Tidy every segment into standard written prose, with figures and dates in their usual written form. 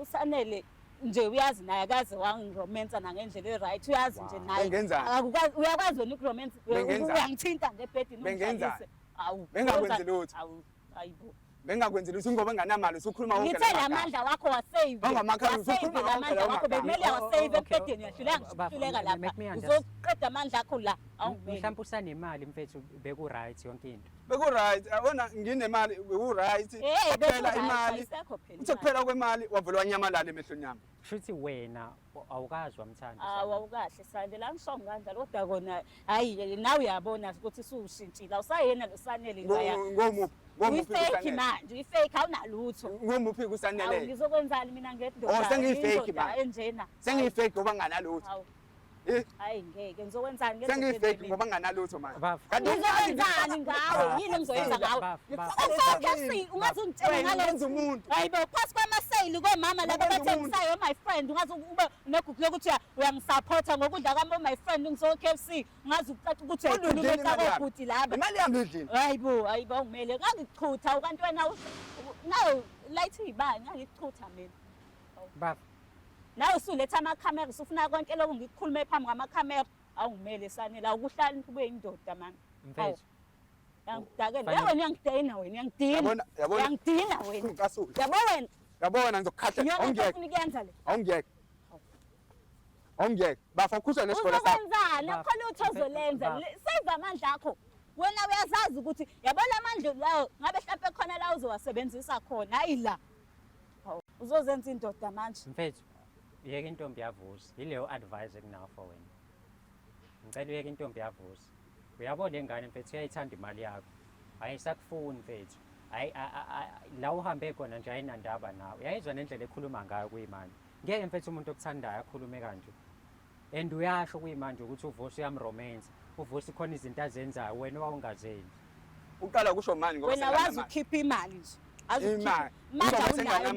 uSanele nje uyazi naye akaze wangiromansa nangendlela e-right uyazi nje naye akukwazi uyakwazi wena ukuromance uyangithinta ngebhedini ungishayise bengakwenzi lutho hayibo bengakwenzi lutho ngoba nganamali usukhuluma wonke ngithe lamandla wakho wasave lamandla wakho bekumele wasave ebhedini yahluleka lapha uzoqeda amandla akho la mhlawumbe usanemali mfethu beku-right yonke into beku-right yabona nginemali beku-right kuphela imali uthe kuphela kwemali wavele wanyamalala emehlweni yami shuthi wena awukazi wamthanda awukahle sande la ngisho kanjalo kodwa kona hayi nawe uyabona ukuthi usushintshile awusayena loSanele ngomuphi uyifake manje uyifake awunalutho ngomuphi kuSanele ngizokwenzani mina ngedoda sengiyifake manje enjena sengiyifake ngoba nganalutho hayi ngeke ngizokwenza sengiyifake ngoba nganalutho manje ngizokwenzani ngawe yini ngizoyenza ngawe ungathi ungitshela ngalento umuntu hayibo phasi kwamasayili kwemama laba bathengisayo my friend ungathi ube negugu lokuthi uyangisupporta ngokudla kwami my friend ngizo KFC ungazi ucaca ukuthi uyakhuluma ekubhuti laba imali yami endlini hayibo ngumele ngangichutha ukanti wena nawo light ibani ngangichutha mina baba nawe usuletha amakhamera usufuna konke lokho ngikukhulume phambi kwamakhamera awungimele Sanele awukuhlali ube indoda manje mfethu yangidakela yabo ngiyangidina wena yangidina wena yabo wena yabona ngizokukhahla awungiyeke bafa ukhusha lesikole sakho uzokwenzani khona utho ozolenza save amandla akho wena uyazazi ukuthi yabona amandla lawo ngabe mhlawumbe khona la uzowasebenzisa khona hayi la uzozenza indoda manje mfethu yeke intombi yavusa yileyo advice ekunawo for wena ngicela uyeke intombi yavusa uyabona lengane mfethu uyayithanda imali yakho ayisakufuni mfethu hayi la uhambe khona nje ayinandaba nawe uyayizwa nendlela ekhuluma ngayo kuyimanje ngeke mfethu umuntu okuthandayo akhulume kanje and uyasho kuyimanje ukuthi uvusa uyamromance uvusa khona izinto azenzayo wena wawungazenzi uqala kusho manje ngoba wena wazi ukhipha imali nje imali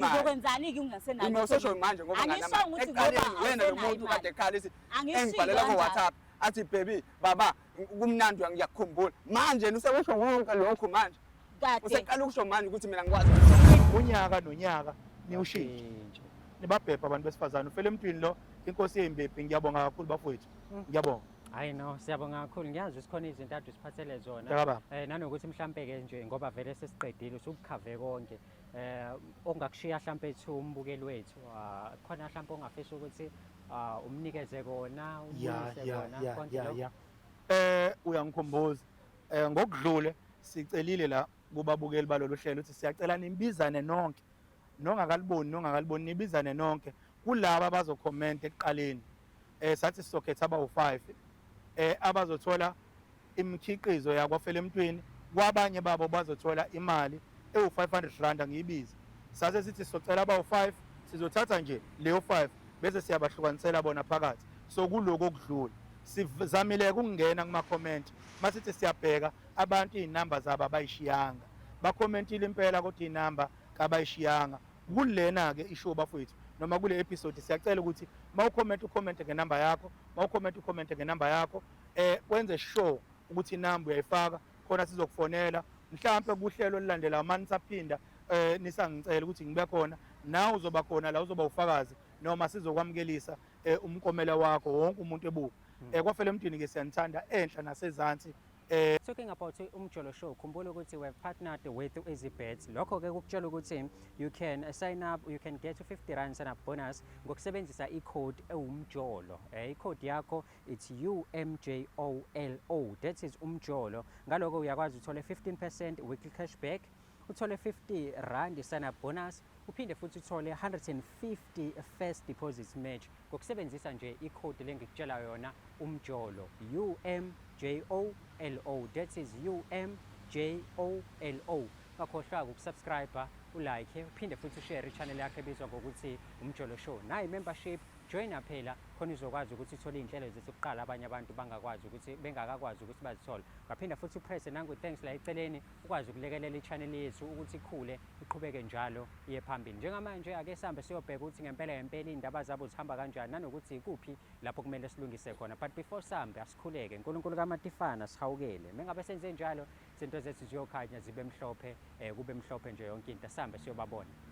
uzokwenzani-ke ungasenayo imososho manje ngoba wena lo muntu kade ekhala engibhalela ko-WhatsApp athi baby baba kumnandi ngiyakukhumbula manje usewesho wonke lokho manje useqala ukusho manje ukuthi mina ngikwazi unyaka nonyaka niwushintshe nibabhebha abantu besifazane ufele emntwini lo inkosi yey'mbebhi ngiyabonga kakhulu bafowethu ngiyabonga hayi no siyabonga kakhulu ngiyazi sikhona izinto ade siphathele zona nanokuthi mhlampe-ke nje ngoba vele sesiqedile usukukhave konke ongakushiya mhlampe ethu umbukeli wethu khona mhlampe ongafisa ukuthi umnikeze kona uyangikhumbuza ngokudlule sicelile la kubabukeli balolu hlelo ukuthi siyacela nimbizane nonke nongakaliboni nibizane nonke kulaba abazokhomenta ekuqaleni sathi sizokhetha abawu-5 abazothola imikhiqizo yakwafela emntwini kwabanye babo bazothola imali ewu-500 ngiyibiza sase sithi sizocela abawu-5 sizothatha nje leyo 5 bese siyabahlukanisela bona phakathi so kuloko okudlula sizamile ukungena kuma-comment masithi siyabheka abantu iy'namba zabo abayishiyanga bakhomentile impela kodwa iy'namba kabayishiyanga kulena-ke ishow bafowethu noma kule episode siyacela ukuthi ukhomente ngenamba yakho ukhomente ngenamba yakho wenze sure ukuthi inamba uyayifaka khona sizokufonela mhlawumbe kuhlelo olulandela manje saphinda nisangicela ukuthi ngibe khona nawe uzoba khona la uzoba ufakazi noma sizokwamukelisa umkomela wakho wonke umuntu ebuka kwafela emntwini-ke siyanithanda enhla nasezansi talking about umjolo show khumbula ukuthi we have partnered with EasyBet lokho-ke kukutshela ukuthi you can sign up, you can get 50 rand sign up bonus ngokusebenzisa icode ewumjolo icode yakho it's UMJOLO that is umjolo ngaloko uyakwazi uthole 15% weekly cashback uthole 50 rand sign up bonus uphinde futhi uthole 150 first deposit match ngokusebenzisa nje icode lengikutshela yona umjolo UMJOLO that is UMJOLO ngakhohlwa ukusubscribe ulike uphinde futhi ushare i-channel yakhe ebizwa ngokuthi umjolo show nayi membership join phela khona uzokwazi ukuthi uthole iy'nhlelo zethu kuqala abanye abantu bengakwazi ukuthi bazithole ngaphinda futhi upress nangu-thanks la eceleni ukwazi ukulekelela i-channel yethu ukuthi ikhule iqhubeke njalo iye phambili njengamanje ake sihambe siyobheka ukuthi ngempela iy'ndaba zabo zihamba kanjani nanokuthi ikuphi lapho kumele silungise khona but before sihambe asikhuleke uNkulunkulu kaMatifana sihawukele mengabe senze njalo izinto zethu ziyokhanya zibe mhlophe kube mhlophe nje yonke into sihambe siyobabona.